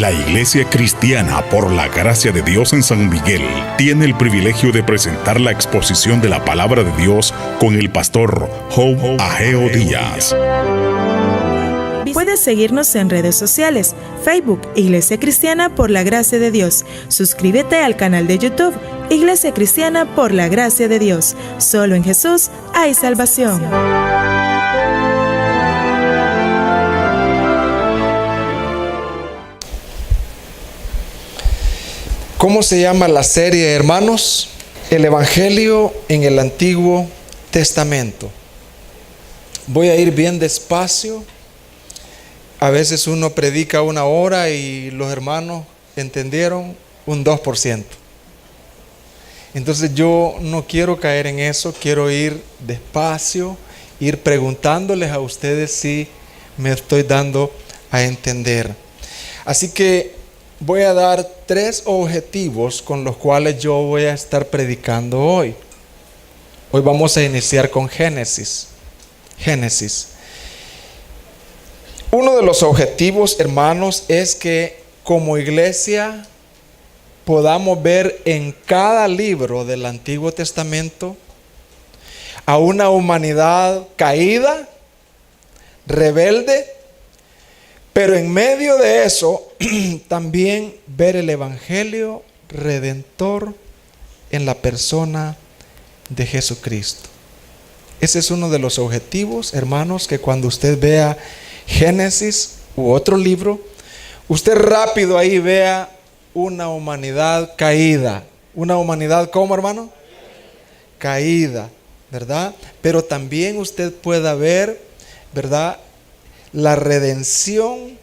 La Iglesia Cristiana por la Gracia de Dios en San Miguel tiene el privilegio de presentar la exposición de la Palabra de Dios con el pastor Job Ageo Díaz. Puedes seguirnos en redes sociales, Facebook, Iglesia Cristiana por la Gracia de Dios. Suscríbete al canal de YouTube, Iglesia Cristiana por la Gracia de Dios. Solo en Jesús hay salvación. ¿Cómo se llama la serie, hermanos? El Evangelio en el Antiguo Testamento. Voy a ir bien despacio. A veces uno predica 1 hora y los hermanos entendieron un 2%. Entonces yo no quiero caer en eso, quiero ir despacio, ir preguntándoles a ustedes si me estoy dando a entender. Así que voy a dar 3 objetivos con los cuales yo voy a estar predicando hoy. Hoy vamos a iniciar con Génesis. Uno de los objetivos, hermanos, es que como iglesia podamos ver en cada libro del Antiguo Testamento a una humanidad caída, rebelde, pero en medio de eso también ver el Evangelio redentor en la persona de Jesucristo. Ese es uno de los objetivos, hermanos, que cuando usted vea Génesis u otro libro, usted rápido ahí vea una humanidad caída. Una humanidad, ¿cómo, hermano? Caída, ¿verdad? Pero también usted pueda ver, ¿verdad?, la redención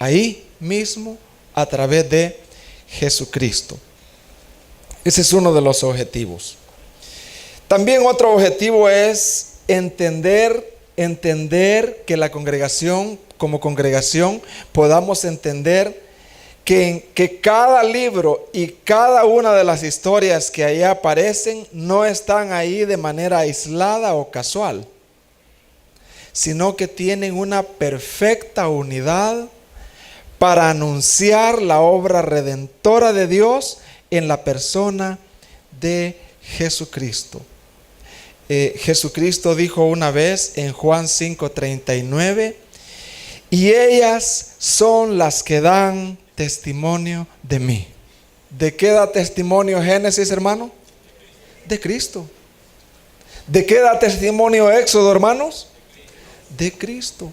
ahí mismo a través de Jesucristo. Ese es uno de los objetivos. También otro objetivo es entender que la congregación, como congregación, podamos entender que cada libro y cada una de las historias que ahí aparecen no están ahí de manera aislada o casual, sino que tienen una perfecta unidad para anunciar la obra redentora de Dios en la persona de Jesucristo. Jesucristo dijo una vez en Juan 5:39, y ellas son las que dan testimonio de mí. ¿De qué da testimonio Génesis, hermano? De Cristo. ¿De qué da testimonio Éxodo, hermanos? De Cristo.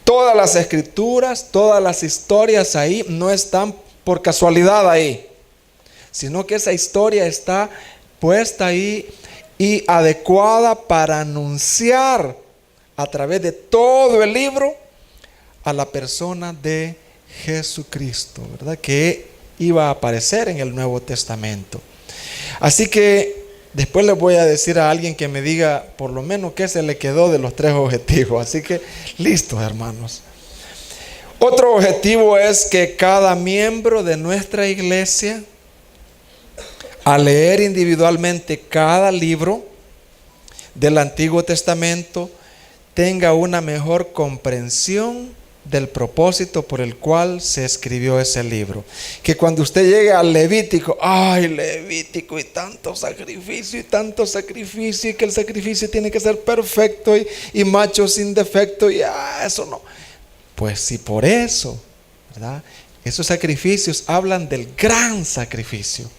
Todas las escrituras, todas las historias ahí no están por casualidad ahí, sino que esa historia está puesta ahí y adecuada para anunciar a través de todo el libro a la persona de Jesucristo, ¿verdad?, que iba a aparecer en el Nuevo Testamento. Así que después les voy a decir a alguien que me diga por lo menos qué se le quedó de los 3 objetivos. Así que listos, hermanos. Otro objetivo es que cada miembro de nuestra iglesia, al leer individualmente cada libro del Antiguo Testamento, tenga una mejor comprensión del propósito por el cual se escribió ese libro. Que cuando usted llegue al Levítico, ¡ay, Levítico! Y tanto sacrificio, y que el sacrificio tiene que ser perfecto y macho sin defecto, y eso no. Pues si por eso, ¿verdad?, esos sacrificios hablan del gran sacrificio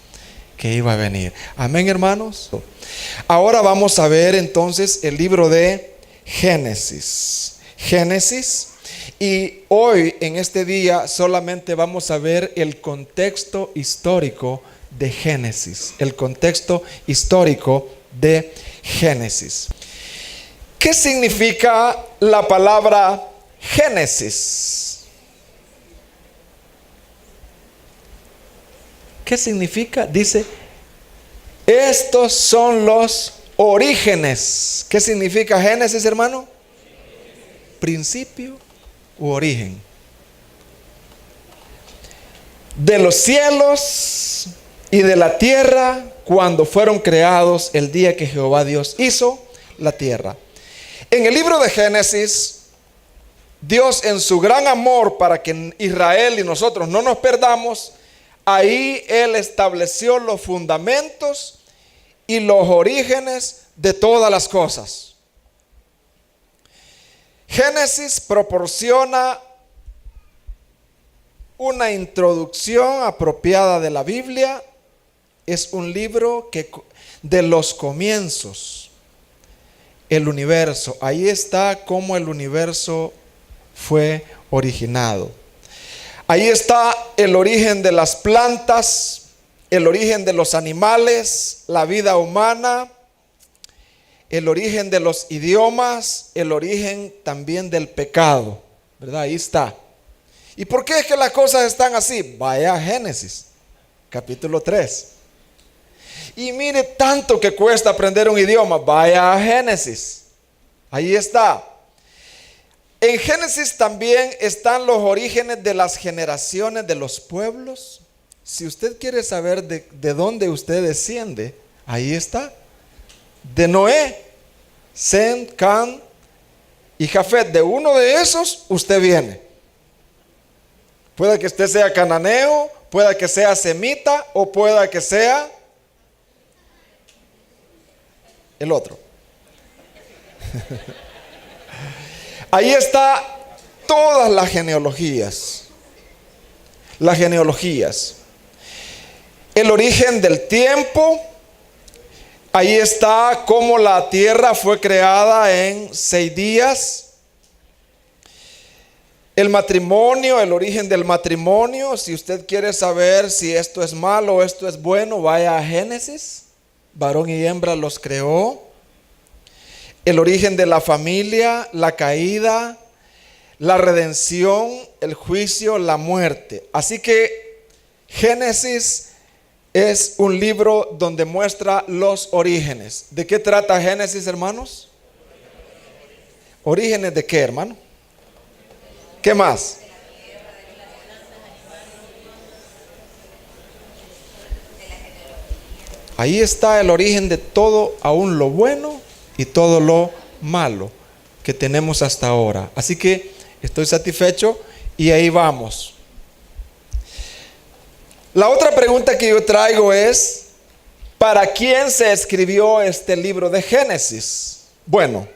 que iba a venir. Amén, hermanos. Ahora vamos a ver entonces el libro de Génesis. Y hoy, en este día, solamente vamos a ver el contexto histórico de Génesis. El contexto histórico de Génesis. ¿Qué significa la palabra Génesis? ¿Qué significa? Dice, estos son los orígenes. ¿Qué significa Génesis, hermano? Principio u origen. De los cielos y de la tierra, cuando fueron creados el día que Jehová Dios hizo la tierra. En el libro de Génesis Dios en su gran amor para que Israel y nosotros no nos perdamos, ahí Él estableció los fundamentos y los orígenes de todas las cosas. Génesis proporciona una introducción apropiada de la Biblia. Es un libro de los comienzos, el universo. Ahí está cómo el universo fue originado. Ahí está el origen de las plantas, el origen de los animales, la vida humana, el origen de los idiomas, el origen también del pecado, ¿verdad? Ahí está. ¿Y por qué es que las cosas están así? Vaya a Génesis, capítulo 3. Y mire tanto que cuesta aprender un idioma. Vaya a Génesis. Ahí está. En Génesis también están los orígenes de las generaciones de los pueblos. Si usted quiere saber de dónde usted desciende, ahí está. De Noé, Sem, Can y Jafet. De uno de esos usted viene. Puede que usted sea cananeo, pueda que sea semita o pueda que sea el otro. Ahí está todas las genealogías. Las genealogías. El origen del tiempo. Ahí está cómo la tierra fue creada en 6 días. El matrimonio, el origen del matrimonio. Si usted quiere saber si esto es malo o esto es bueno, vaya a Génesis. Varón y hembra los creó. El origen de la familia, la caída, la redención, el juicio, la muerte. Así que Génesis es un libro donde muestra los orígenes. ¿De qué trata Génesis, hermanos? ¿Orígenes de qué, hermano? ¿Qué más? Ahí está el origen de todo, aún lo bueno y todo lo malo que tenemos hasta ahora. Así que estoy satisfecho y ahí vamos. La otra pregunta que yo traigo es: ¿para quién se escribió este libro de Génesis? Bueno,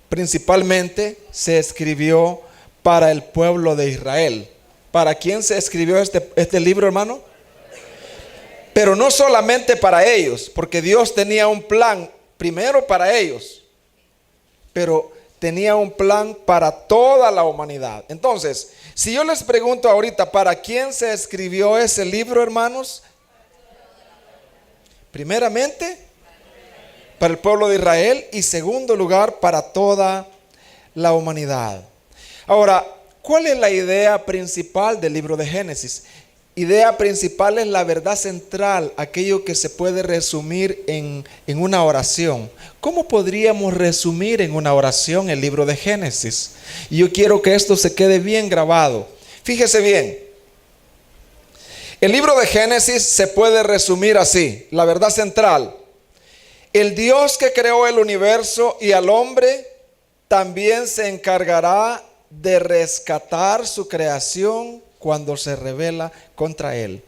principalmente se escribió para el pueblo de Israel. ¿Para quién se escribió este libro, hermano? Pero no solamente para ellos, porque Dios tenía un plan primero para ellos, pero tenía un plan para toda la humanidad. Entonces, si yo les pregunto ahorita, ¿para quién se escribió ese libro, hermanos? Primeramente, para el pueblo de Israel, y segundo lugar, para toda la humanidad. Ahora, ¿cuál es la idea principal del libro de Génesis? Idea principal es la verdad central, aquello que se puede resumir en una oración. ¿Cómo podríamos resumir en una oración el libro de Génesis? Y yo quiero que esto se quede bien grabado. Fíjese bien. El libro de Génesis se puede resumir así, la verdad central. El Dios que creó el universo y al hombre también se encargará de rescatar su creación cuando se rebela contra él.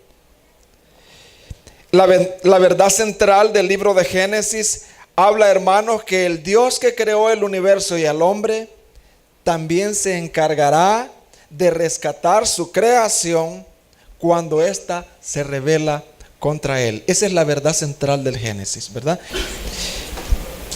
La verdad central del libro de Génesis habla, hermanos, que el Dios que creó el universo y al hombre también se encargará de rescatar su creación cuando ésta se rebela contra él. Esa es la verdad central del Génesis, ¿verdad?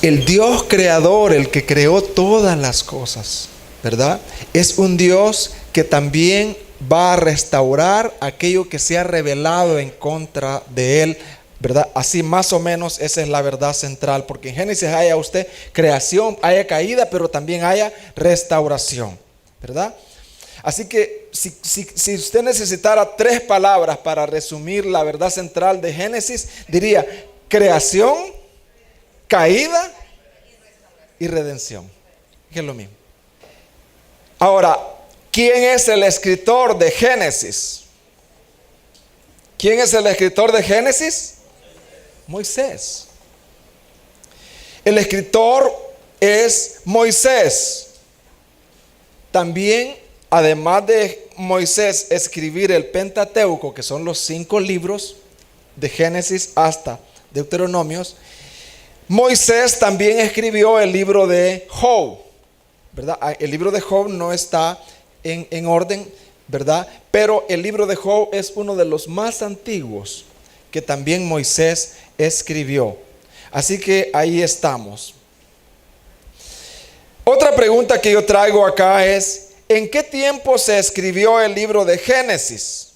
El Dios creador, el que creó todas las cosas, ¿verdad? Es un Dios que también va a restaurar aquello que se ha rebelado en contra de él, ¿verdad? Así más o menos esa es la verdad central, porque en Génesis haya usted creación, haya caída, pero también haya restauración, ¿verdad? Así que si usted necesitara 3 palabras para resumir la verdad central de Génesis, diría creación, caída y redención, que es lo mismo. Ahora, ¿quién es el escritor de Génesis? ¿Quién es el escritor de Génesis? Moisés. El escritor es Moisés. también, además de Moisés escribir el Pentateuco, que son los 5 libros de Génesis hasta Deuteronomios, Moisés también escribió el libro de Job, ¿verdad? El libro de Job no está en orden, ¿verdad? Pero el libro de Job es uno de los más antiguos que también Moisés escribió. Así que ahí estamos. Otra pregunta que yo traigo acá es: ¿en qué tiempo se escribió el libro de Génesis?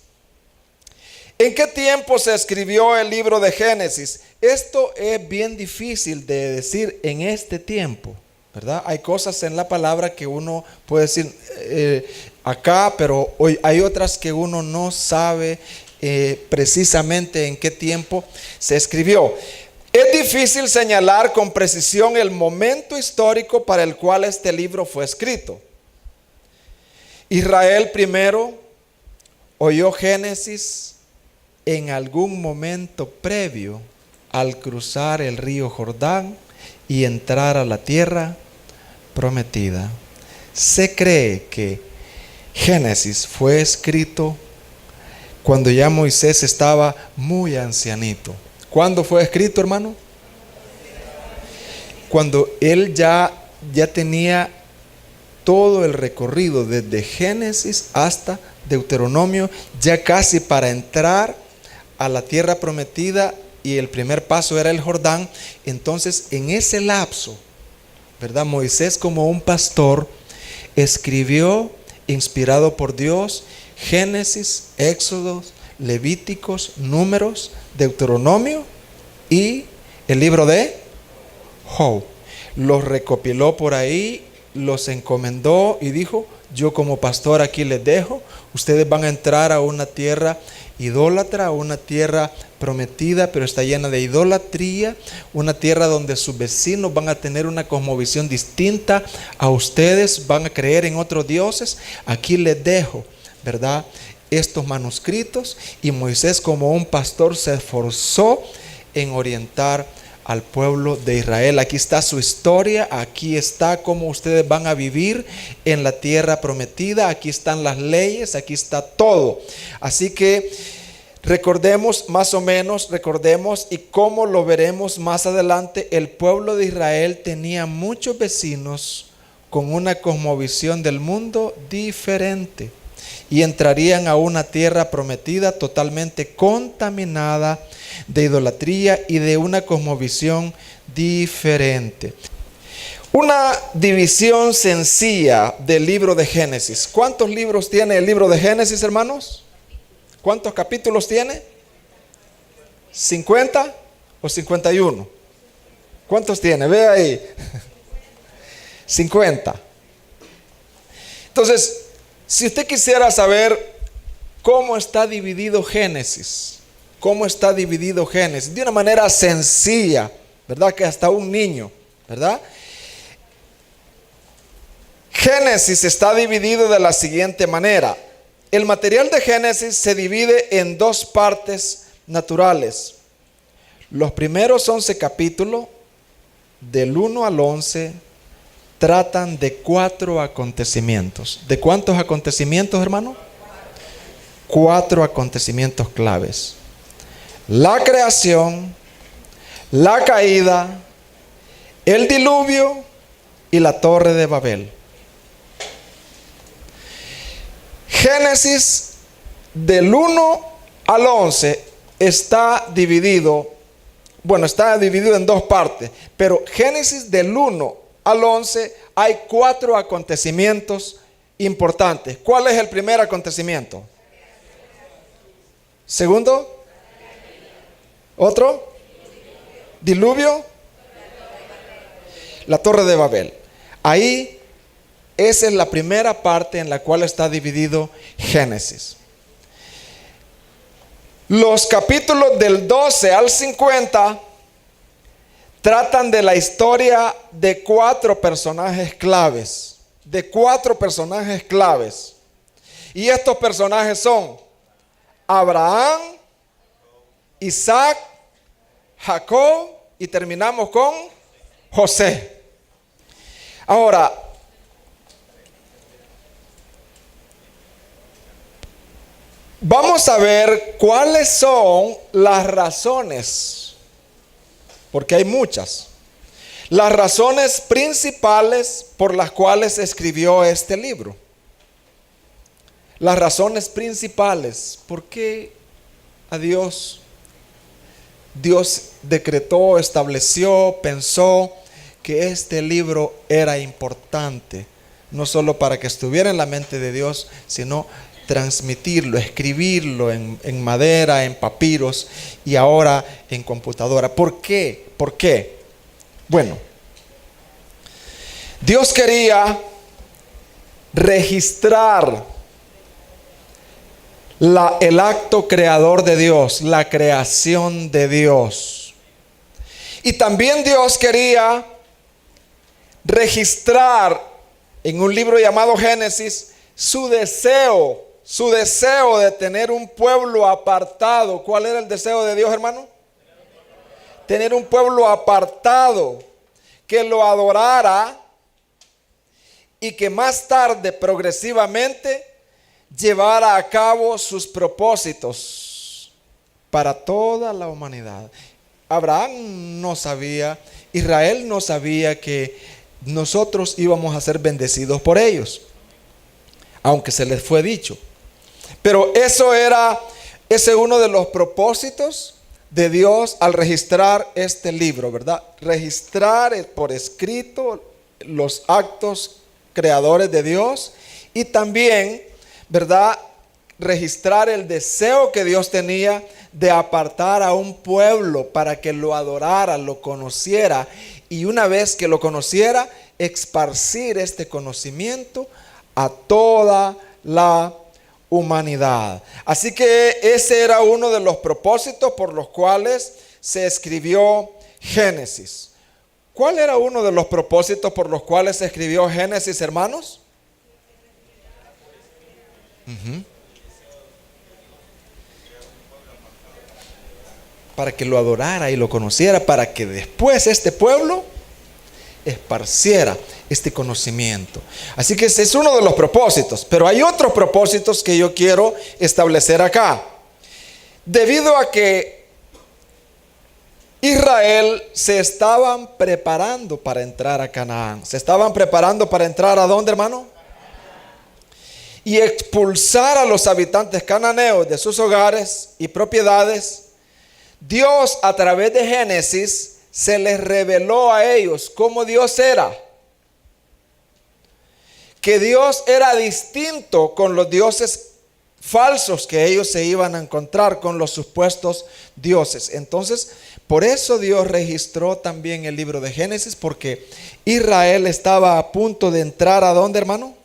¿En qué tiempo se escribió el libro de Génesis? Esto es bien difícil de decir en este tiempo, ¿verdad? Hay cosas en la palabra que uno puede decir acá, pero hoy hay otras que uno no sabe precisamente en qué tiempo se escribió. Es difícil señalar con precisión el momento histórico para el cual este libro fue escrito. Israel primero oyó Génesis en algún momento previo al cruzar el río Jordán y entrar a la tierra prometida. Se cree que Génesis fue escrito cuando ya Moisés estaba muy ancianito. ¿Cuándo fue escrito, hermano? Cuando él ya tenía todo el recorrido desde Génesis hasta Deuteronomio, ya casi para entrar a la tierra prometida, y el primer paso era el Jordán. Entonces, en ese lapso, ¿verdad? Moisés, como un pastor, escribió, inspirado por Dios, Génesis, Éxodo, Levíticos, Números, Deuteronomio y el libro de Job. Los recopiló por ahí, los encomendó y dijo: yo como pastor aquí les dejo, ustedes van a entrar a una tierra idólatra, a una tierra prometida, pero está llena de idolatría, una tierra donde sus vecinos van a tener una cosmovisión distinta a ustedes, van a creer en otros dioses. Aquí les dejo, ¿verdad?, estos manuscritos. Y Moisés, como un pastor, se esforzó en orientar al pueblo de Israel. Aquí está su historia, aquí está cómo ustedes van a vivir en la tierra prometida, aquí están las leyes, aquí está todo. Así que recordemos, más o menos, y cómo lo veremos más adelante, el pueblo de Israel tenía muchos vecinos con una cosmovisión del mundo diferente, y entrarían a una tierra prometida totalmente contaminada de idolatría y de una cosmovisión diferente. Una división sencilla del libro de Génesis. ¿Cuántos libros tiene el libro de Génesis, hermanos? ¿Cuántos capítulos tiene? ¿50 o 51? ¿Cuántos tiene? Ve ahí. 50. Entonces, si usted quisiera saber cómo está dividido Génesis, de una manera sencilla, ¿verdad? Que hasta un niño, ¿verdad? Génesis está dividido de la siguiente manera. El material de Génesis se divide en 2 partes naturales. Los primeros 11 capítulos, del 1 al 11, tratan de 4 acontecimientos. ¿De cuántos acontecimientos, hermano? 4 acontecimientos claves: la creación, la caída, el diluvio y la torre de Babel. Génesis del 1 al 11 está dividido en 2 partes, pero Génesis del 1 al 11 hay 4 acontecimientos importantes. ¿Cuál es el primer acontecimiento? Segundo, otro, diluvio, la torre de Babel. Ahí, esa es la primera parte en la cual está dividido Génesis. Los capítulos del 12 al 50 tratan de la historia de 4 personajes claves. Y estos personajes son Abraham, Isaac, Jacob, y terminamos con José. Ahora, Vamos a ver cuáles son las razones, porque hay muchas. Las razones principales por las cuales escribió este libro. Las razones principales. ¿Por qué a Dios decretó, estableció, pensó que este libro era importante? No solo para que estuviera en la mente de Dios, sino transmitirlo, escribirlo en madera, en papiros y ahora en computadora. ¿Por qué? ¿Por qué? Bueno, Dios quería registrar el acto creador de Dios, la creación de Dios. Y también Dios quería registrar en un libro llamado Génesis su deseo de tener un pueblo apartado. ¿Cuál era el deseo de Dios, hermano? Tener un pueblo apartado que lo adorara y que más tarde, progresivamente, llevara a cabo sus propósitos para toda la humanidad. Abraham no sabía, Israel no sabía que nosotros íbamos a ser bendecidos por ellos, aunque se les fue dicho. Pero ese es uno de los propósitos de Dios al registrar este libro, ¿verdad? Registrar por escrito los actos creadores de Dios y también, ¿verdad?, registrar el deseo que Dios tenía de apartar a un pueblo para que lo adorara, lo conociera, y una vez que lo conociera, esparcir este conocimiento a toda la humanidad. Así que ese era uno de los propósitos por los cuales se escribió Génesis. ¿Cuál era uno de los propósitos por los cuales se escribió Génesis, hermanos? Para que lo adorara y lo conociera, para que después este pueblo esparciera este conocimiento. Así que ese es uno de los propósitos. Pero hay otros propósitos que yo quiero establecer acá. Debido a que Israel se estaban preparando para entrar a Canaán. Se estaban preparando para entrar ¿a dónde, hermano? Y expulsar a los habitantes cananeos de sus hogares y propiedades. Dios, a través de Génesis, se les reveló a ellos cómo Dios era. Que Dios era distinto con los dioses falsos que ellos se iban a encontrar, con los supuestos dioses. Entonces, por eso Dios registró también el libro de Génesis, porque Israel estaba a punto de entrar ¿a dónde, hermano?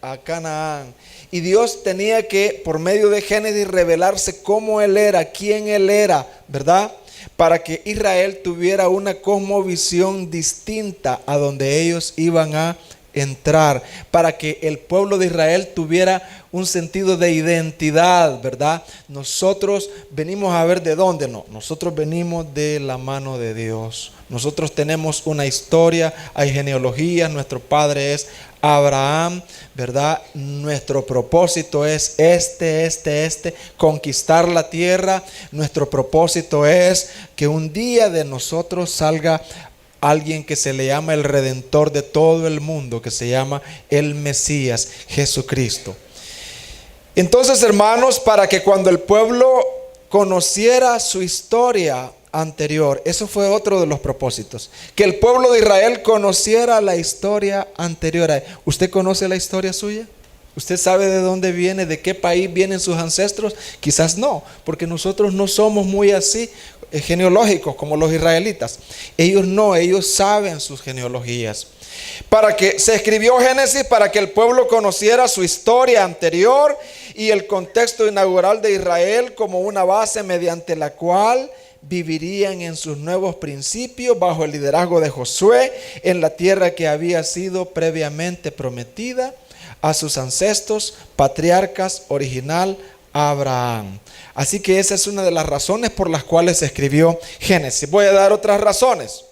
A Canaán. Y Dios tenía que, por medio de Génesis, revelarse cómo Él era, quién Él era, ¿verdad? Para que Israel tuviera una cosmovisión distinta a donde ellos iban a entrar, para que el pueblo de Israel tuviera un sentido de identidad, ¿verdad? Nosotros venimos a ver de dónde, no, nosotros venimos de la mano de Dios. Nosotros tenemos una historia, hay genealogías, nuestro padre es Abraham, ¿verdad? Nuestro propósito es conquistar la tierra. Nuestro propósito es que un día de nosotros salga alguien que se le llama el Redentor de todo el mundo, que se llama el Mesías, Jesucristo. Entonces, hermanos, para que cuando el pueblo conociera su historia anterior, eso fue otro de los propósitos, que el pueblo de Israel conociera la historia anterior. ¿Usted conoce la historia suya? ¿Usted sabe de dónde viene, de qué país vienen sus ancestros? Quizás no, porque nosotros no somos muy así genealógicos como los israelitas. Ellos no, ellos saben sus genealogías. Para que se escribió Génesis, para que el pueblo conociera su historia anterior y el contexto inaugural de Israel como una base mediante la cual vivirían en sus nuevos principios bajo el liderazgo de Josué en la tierra que había sido previamente prometida a sus ancestros patriarcas original Abraham. Así que esa es una de las razones por las cuales se escribió Génesis. Voy a dar otras razones.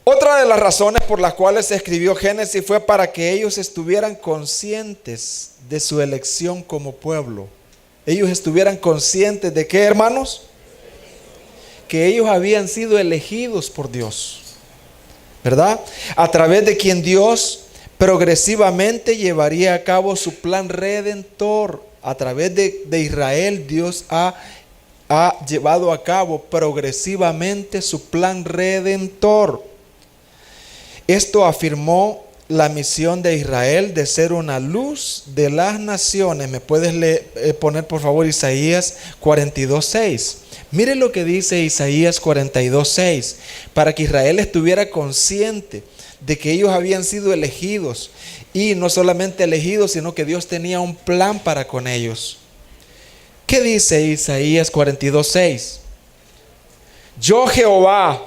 Otra de las razones por las cuales se escribió Génesis fue para que ellos estuvieran conscientes de su elección como pueblo. Ellos estuvieran conscientes de qué, hermanos, que ellos habían sido elegidos por Dios, ¿verdad? A través de quien Dios progresivamente llevaría a cabo su plan redentor. A través de Israel, Dios ha llevado a cabo progresivamente su plan redentor. Esto afirmó la misión de Israel de ser una luz de las naciones. ¿Me puedes poner por favor Isaías 42:6? Mire lo que dice Isaías 42:6. Para que Israel estuviera consciente de que ellos habían sido elegidos. Y no solamente elegidos, sino que Dios tenía un plan para con ellos. ¿Qué dice Isaías 42:6? Yo, Jehová,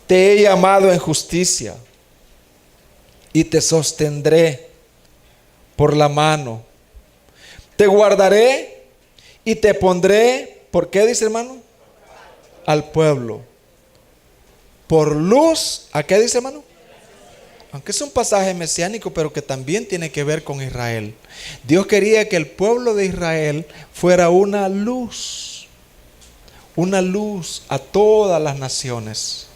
te he llamado en justicia y te sostendré por la mano. Te guardaré y te pondré, ¿por qué dice, hermano? Al pueblo. Por luz, ¿a qué dice, hermano? Aunque es un pasaje mesiánico, pero que también tiene que ver con Israel. Dios quería que el pueblo de Israel fuera una luz a todas las naciones.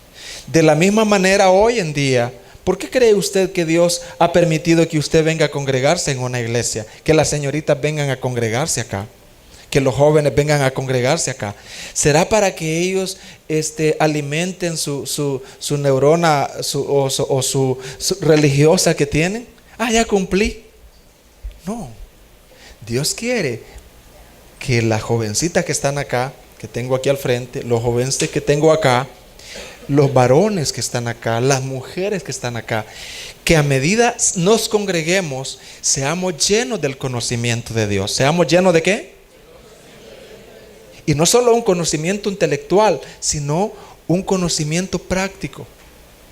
De la misma manera hoy en día, ¿por qué cree usted que Dios ha permitido que usted venga a congregarse en una iglesia? Que las señoritas vengan a congregarse acá, que los jóvenes vengan a congregarse acá. ¿Será para que ellos alimenten su neurona o su religiosa que tienen? Ya cumplí. No, Dios quiere que las jovencitas que están acá, que tengo aquí al frente, los jóvenes que tengo acá, los varones que están acá, las mujeres que están acá, que a medida nos congreguemos, seamos llenos del conocimiento de Dios. ¿Seamos llenos de qué? Y no solo un conocimiento intelectual, sino un conocimiento práctico,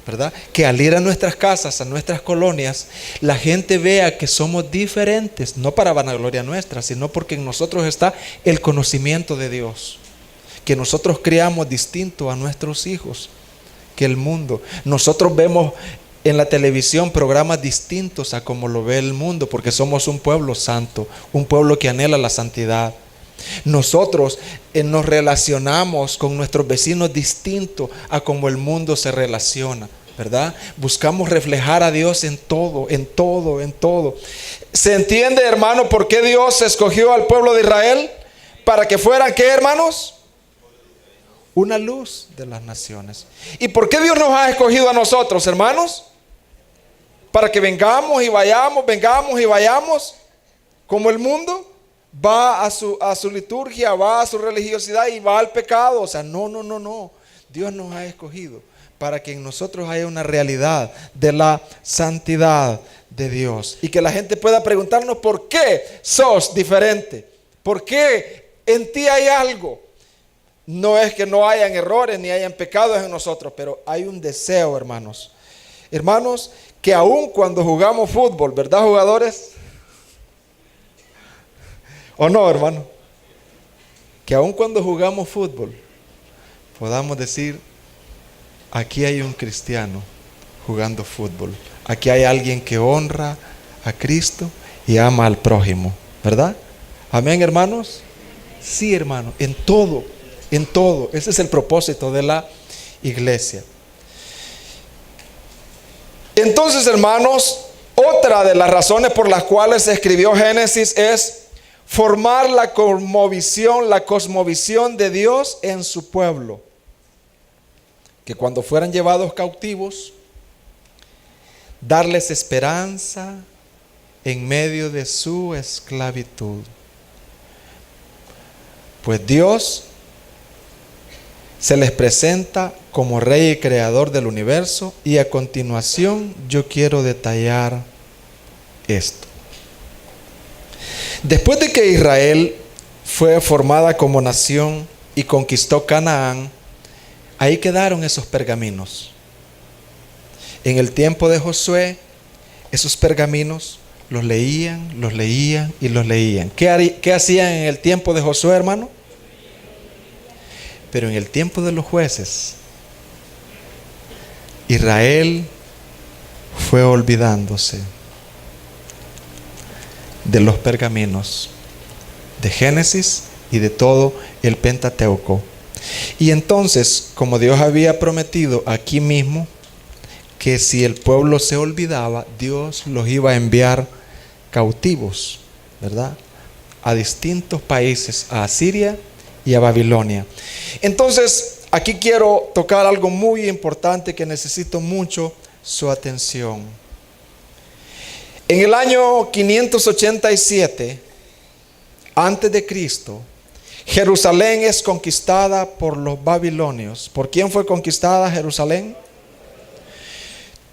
¿verdad? Que al ir a nuestras casas, a nuestras colonias, la gente vea que somos diferentes, no para vanagloria nuestra, sino porque en nosotros está el conocimiento de Dios. Que nosotros criamos distinto a nuestros hijos que el mundo. Nosotros vemos en la televisión programas distintos a como lo ve el mundo, porque somos un pueblo santo, un pueblo que anhela la santidad. Nosotros nos relacionamos con nuestros vecinos distinto a como el mundo se relaciona, ¿verdad? Buscamos reflejar a Dios en todo, en todo, en todo. ¿Se entiende, hermano, por qué Dios escogió al pueblo de Israel? Para que fueran, ¿qué, hermanos? Una luz de las naciones. ¿Y por qué Dios nos ha escogido a nosotros, hermanos? Para que vengamos y vayamos como el mundo va a su liturgia, va a su religiosidad y va al pecado. O sea, no. Dios nos ha escogido para que en nosotros haya una realidad de la santidad de Dios. Y que la gente pueda preguntarnos: ¿por qué sos diferente? ¿Por qué en ti hay algo? No es que no hayan errores ni hayan pecados en nosotros, pero hay un deseo, hermanos. Hermanos, que aun cuando jugamos fútbol, ¿verdad, jugadores? ¿O no, hermano? Que aun cuando jugamos fútbol, podamos decir: aquí hay un cristiano jugando fútbol. Aquí hay alguien que honra a Cristo y ama al prójimo, ¿verdad? Amén, hermanos. Sí, hermano, en todo. Ese es el propósito de la iglesia. Entonces, hermanos, otra de las razones por las cuales se escribió Génesis es formar la cosmovisión de Dios en su pueblo. Que cuando fueran llevados cautivos, darles esperanza en medio de su esclavitud. Pues Dios se les presenta como Rey y Creador del universo, y a continuación yo quiero detallar esto. Después de que Israel fue formada como nación y conquistó Canaán, ahí quedaron esos pergaminos. En el tiempo de Josué, esos pergaminos los leían y los leían. ¿Qué hacían en el tiempo de Josué, hermano? Pero en el tiempo de los jueces, Israel fue olvidándose de los pergaminos de Génesis y de todo el Pentateuco. Y entonces, como Dios había prometido aquí mismo, que si el pueblo se olvidaba, Dios los iba a enviar cautivos, ¿verdad?, a distintos países, a Asiria y a Babilonia. Entonces, aquí quiero tocar algo muy importante que necesito mucho su atención. En el año 587 antes de Cristo, Jerusalén es conquistada por los babilonios. ¿Por quién fue conquistada Jerusalén?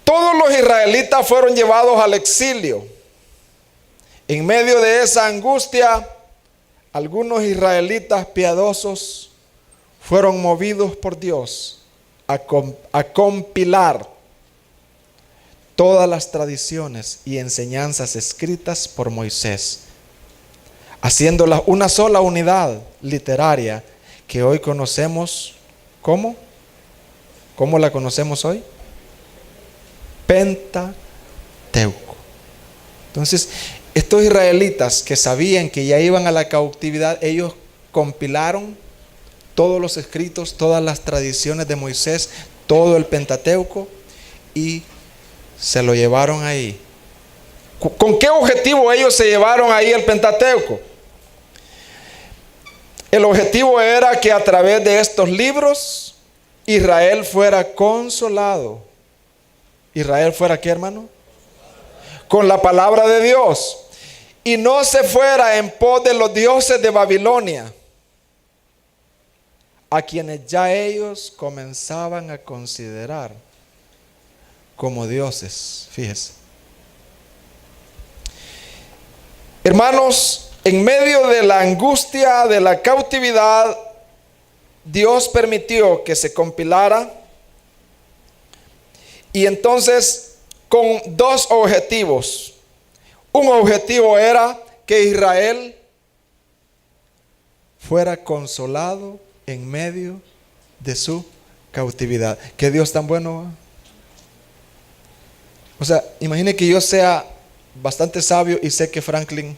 Todos los israelitas fueron llevados al exilio. En medio de esa angustia, algunos israelitas piadosos fueron movidos por Dios a compilar todas las tradiciones y enseñanzas escritas por Moisés, haciéndolas una sola unidad literaria que hoy conocemos como, ¿cómo la conocemos hoy? Pentateuco. Entonces, estos israelitas que sabían que ya iban a la cautividad, ellos compilaron todos los escritos, todas las tradiciones de Moisés, todo el Pentateuco, y se lo llevaron ahí. ¿Con qué objetivo ellos se llevaron ahí el Pentateuco? El objetivo era que a través de estos libros Israel fuera consolado. ¿Israel fuera qué, hermano? Con la palabra de Dios. Y no se fuera en pos de los dioses de Babilonia, a quienes ya ellos comenzaban a considerar como dioses. Fíjese. Hermanos, en medio de la angustia de la cautividad, Dios permitió que se compilara, y entonces con dos objetivos. Un objetivo era que Israel fuera consolado en medio de su cautividad. ¿Qué Dios tan bueno? O sea, imagine que yo sea bastante sabio y sé que Franklin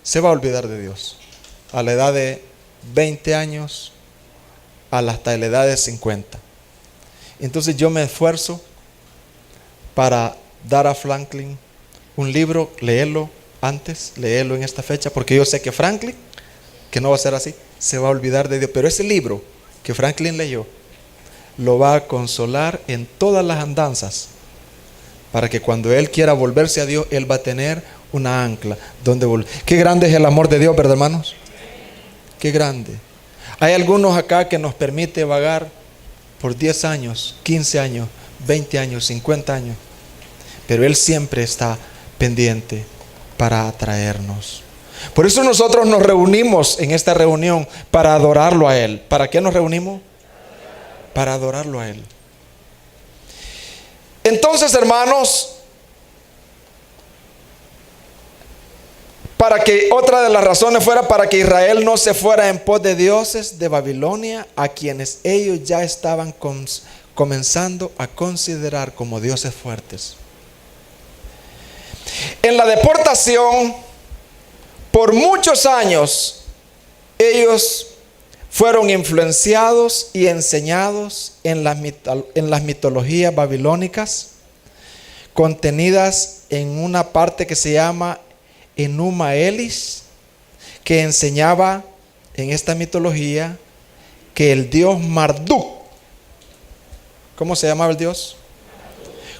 se va a olvidar de Dios a la edad de 20 años hasta la edad de 50. Entonces yo me esfuerzo para dar a Franklin un libro, leerlo antes, leerlo en esta fecha, porque yo sé que Franklin, que no va a ser así, se va a olvidar de Dios. Pero ese libro que Franklin leyó lo va a consolar en todas las andanzas, para que cuando él quiera volverse a Dios, él va a tener una ancla donde volver. Qué grande es el amor de Dios, ¿verdad, hermanos? Qué grande. Hay algunos acá que nos permite vagar por 10 años, 15 años, 20 años, 50 años, pero Él siempre está pendiente para atraernos. Por eso nosotros nos reunimos en esta reunión para adorarlo a Él. ¿Para qué nos reunimos? Para adorarlo a Él. Entonces, hermanos, para que otra de las razones fuera para que Israel no se fuera en pos de dioses de Babilonia, a quienes ellos ya estaban comenzando a considerar como dioses fuertes. En la deportación, por muchos años, ellos fueron influenciados y enseñados en las mitologías babilónicas, contenidas en una parte que se llama Enuma Elis, que enseñaba en esta mitología que el dios Marduk, ¿cómo se llamaba el dios?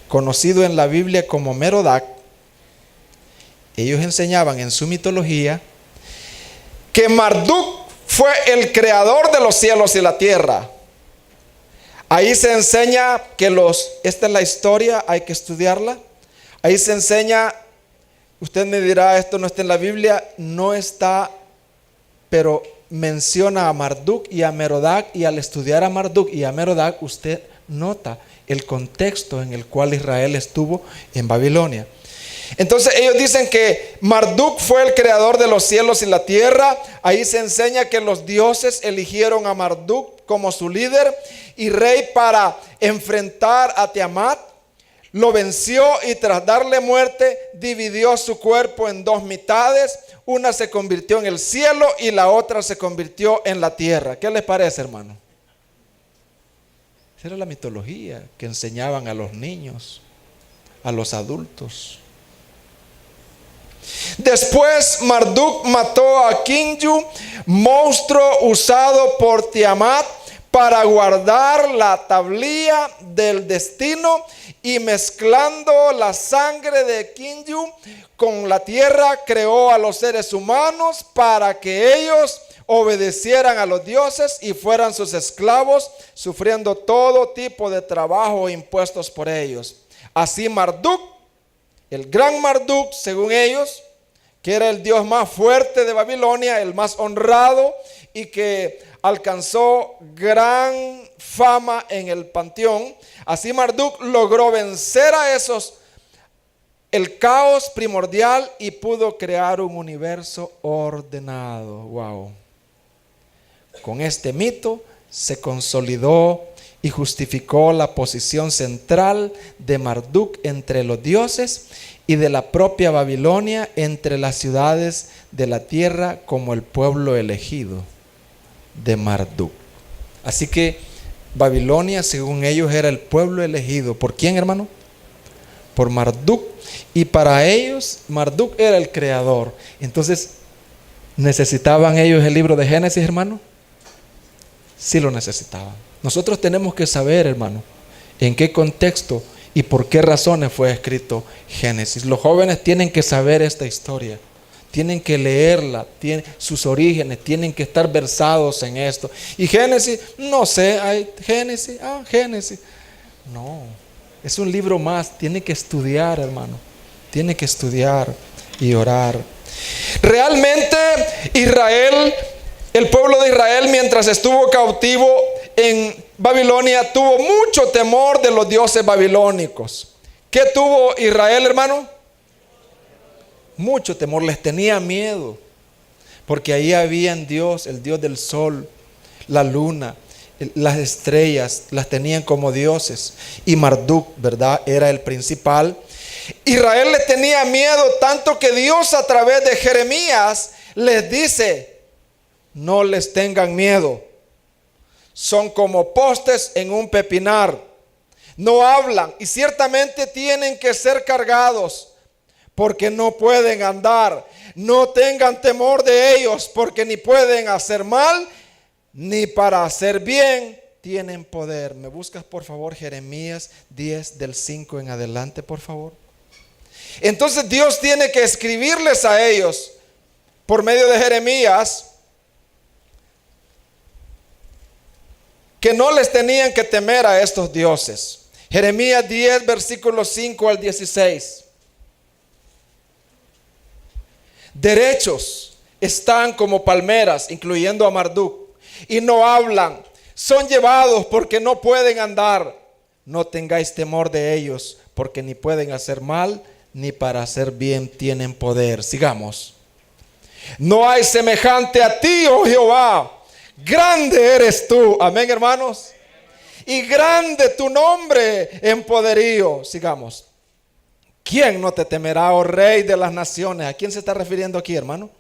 Conocido en la Biblia como Merodach. Ellos enseñaban en su mitología que Marduk fue el creador de los cielos y la tierra. Ahí se enseña que esta es la historia, hay que estudiarla. Ahí se enseña, usted me dirá, esto no está en la Biblia, no está, pero menciona a Marduk y a Merodach, y al estudiar a Marduk y a Merodach, usted nota el contexto en el cual Israel estuvo en Babilonia. Entonces ellos dicen que Marduk fue el creador de los cielos y la tierra. Ahí se enseña que los dioses eligieron a Marduk como su líder y rey para enfrentar a Tiamat. Lo venció y tras darle muerte dividió su cuerpo en dos mitades. Una se convirtió en el cielo y la otra se convirtió en la tierra. ¿Qué les parece, hermano? Esa era la mitología que enseñaban a los niños, a los adultos. Después Marduk mató a Kinju, monstruo usado por Tiamat para guardar la tablilla del destino, y mezclando la sangre de Kinju con la tierra creó a los seres humanos para que ellos obedecieran a los dioses y fueran sus esclavos, sufriendo todo tipo de trabajo impuestos por ellos. Así Marduk, el gran Marduk, según ellos, que era el dios más fuerte de Babilonia, el más honrado y que alcanzó gran fama en el panteón. Así Marduk logró vencer a el caos primordial y pudo crear un universo ordenado. Wow. Con este mito se consolidó y justificó la posición central de Marduk entre los dioses y de la propia Babilonia entre las ciudades de la tierra como el pueblo elegido de Marduk. Así que Babilonia, según ellos, era el pueblo elegido. ¿Por quién, hermano? Por Marduk. Y para ellos Marduk era el creador. Entonces, ¿necesitaban ellos el libro de Génesis, hermano? Sí lo necesitaban. Nosotros tenemos que saber, hermano, en qué contexto y por qué razones fue escrito Génesis. Los jóvenes tienen que saber esta historia, tienen que leerla, sus orígenes, tienen que estar versados en esto. Y Génesis, no sé, hay Génesis, Génesis. No, es un libro más, tiene que estudiar, hermano, tiene que estudiar y orar. Realmente Israel, el pueblo de Israel, mientras estuvo cautivo en Babilonia, tuvo mucho temor de los dioses babilónicos. ¿Qué tuvo Israel, hermano? Mucho temor, les tenía miedo, porque ahí había en Dios, el Dios del sol, la luna, las estrellas, las tenían como dioses. Y Marduk, ¿verdad?, era el principal. Israel les tenía miedo tanto que Dios, a través de Jeremías, les dice: no les tengan miedo. Son como postes en un pepinar. No hablan y ciertamente tienen que ser cargados porque no pueden andar. No tengan temor de ellos porque ni pueden hacer mal ni para hacer bien tienen poder. ¿Me buscas, por favor, Jeremías 10 del 5 en adelante, por favor? Entonces Dios tiene que escribirles a ellos por medio de Jeremías que no les tenían que temer a estos dioses. Jeremías 10, versículos 5 al 16. Derechos están como palmeras, incluyendo a Marduk, y no hablan. Son llevados porque no pueden andar. No tengáis temor de ellos, porque ni pueden hacer mal, ni para hacer bien tienen poder. Sigamos. No hay semejante a ti, oh Jehová. Grande eres tú. Amén, hermanos. Y grande tu nombre en poderío. Sigamos. ¿Quién no te temerá, oh Rey de las naciones? ¿A quién se está refiriendo aquí, hermano?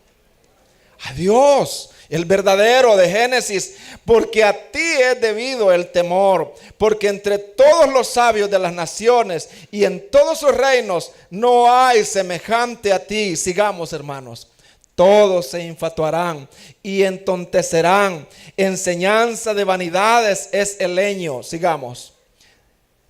A Dios, el verdadero de Génesis. Porque a ti es debido el temor. Porque entre todos los sabios de las naciones y en todos sus reinos no hay semejante a ti. Sigamos, hermanos. Todos se infatuarán y entontecerán. Enseñanza de vanidades es el leño. Sigamos.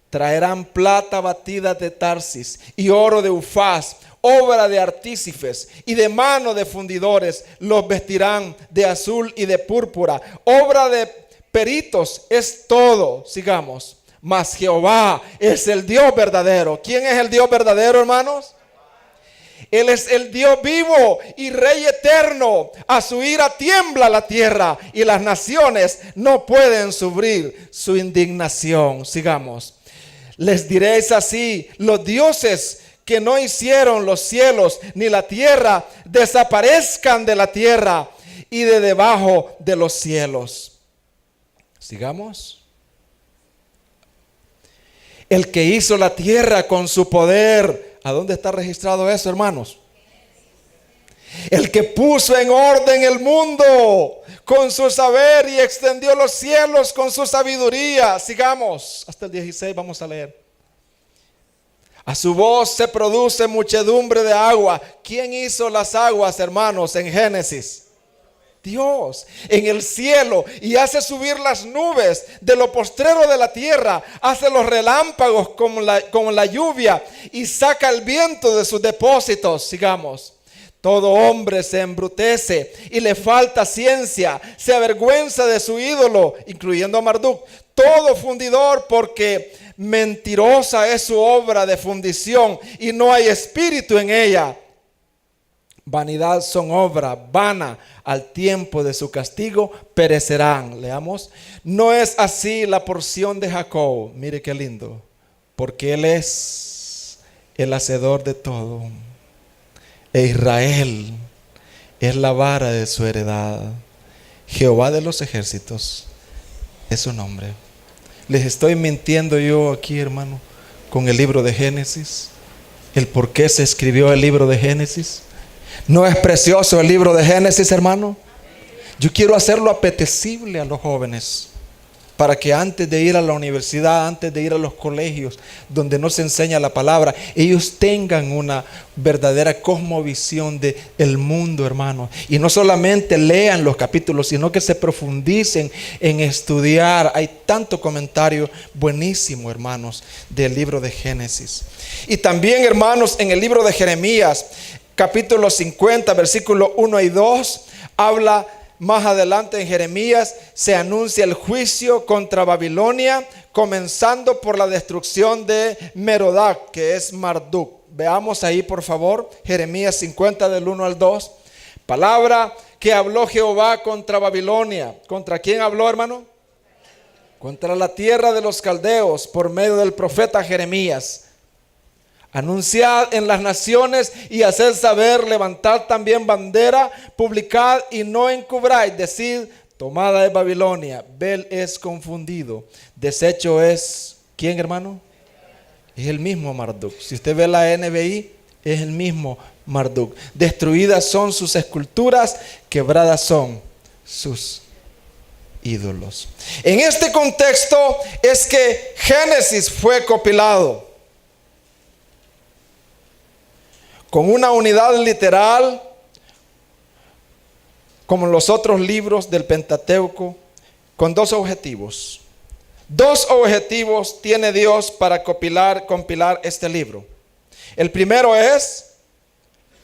Traerán plata batida de Tarsis y oro de Ufaz, obra de artífices y de mano de fundidores. Los vestirán de azul y de púrpura. Obra de peritos es todo. Sigamos. Mas Jehová es el Dios verdadero. ¿Quién es el Dios verdadero, hermanos? Él es el Dios vivo y Rey eterno. A su ira tiembla la tierra y las naciones no pueden sufrir su indignación. Sigamos. Les diréis así: los dioses que no hicieron los cielos ni la tierra desaparezcan de la tierra y de debajo de los cielos. Sigamos. El que hizo la tierra con su poder. ¿A dónde está registrado eso, hermanos? El que puso en orden el mundo con su saber y extendió los cielos con su sabiduría. Sigamos. Hasta el 16 vamos a leer. A su voz se produce muchedumbre de agua. ¿Quién hizo las aguas, hermanos, en Génesis? Dios. En el cielo, y hace subir las nubes de lo postrero de la tierra, hace los relámpagos como la lluvia, y saca el viento de sus depósitos. Sigamos. Todo hombre se embrutece y le falta ciencia, se avergüenza de su ídolo, incluyendo a Marduk. Todo fundidor, porque mentirosa es su obra de fundición y no hay espíritu en ella. Vanidad son obra vana, al tiempo de su castigo perecerán. Leamos. No es así la porción de Jacob. Mire qué lindo. Porque él es el hacedor de todo. E Israel es la vara de su heredad. Jehová de los ejércitos es su nombre. Les estoy mintiendo yo aquí, hermano, con el libro de Génesis. El por qué se escribió el libro de Génesis. ¿No es precioso el libro de Génesis, hermano? Yo quiero hacerlo apetecible a los jóvenes, para que antes de ir a la universidad, antes de ir a los colegios donde no se enseña la palabra, ellos tengan una verdadera cosmovisión del mundo, hermano. Y no solamente lean los capítulos, sino que se profundicen en estudiar. Hay tanto comentario buenísimo, hermanos, del libro de Génesis. Y también, hermanos, en el libro de Jeremías, capítulo 50, versículo 1 y 2, habla más adelante en Jeremías, se anuncia el juicio contra Babilonia, comenzando por la destrucción de Merodach, que es Marduk. Veamos ahí, por favor, Jeremías 50 del 1 al 2. Palabra que habló Jehová contra Babilonia. ¿Contra quién habló, hermano? Contra la tierra de los caldeos, por medio del profeta Jeremías. Anunciad en las naciones y haced saber, levantad también bandera, publicad y no encubráis, decid, tomada es Babilonia, Bel es confundido, deshecho es, ¿quién, hermano? Es el mismo Marduk. Si usted ve la NBI, es el mismo Marduk. Destruidas son sus esculturas, quebradas son sus ídolos. En este contexto es que Génesis fue compilado con una unidad literal, como los otros libros del Pentateuco, con dos objetivos. Dos objetivos tiene Dios para compilar este libro. El primero es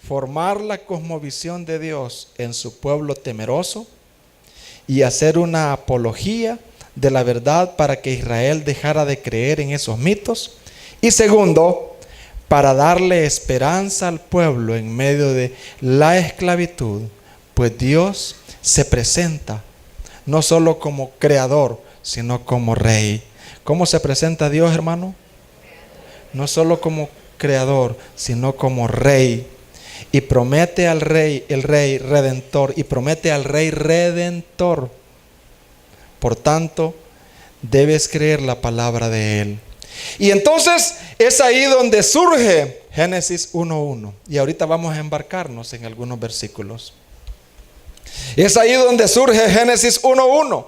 formar la cosmovisión de Dios en su pueblo temeroso y hacer una apología de la verdad para que Israel dejara de creer en esos mitos. Y segundo, para darle esperanza al pueblo en medio de la esclavitud, pues Dios se presenta no solo como creador, sino como rey. ¿Cómo se presenta Dios, hermano? No solo como creador, sino como rey. Y promete al rey, el rey redentor, y promete al rey redentor. Por tanto, debes creer la palabra de él. Y entonces es ahí donde surge Génesis 1:1. Y ahorita vamos a embarcarnos en algunos versículos. Es ahí donde surge Génesis 1:1.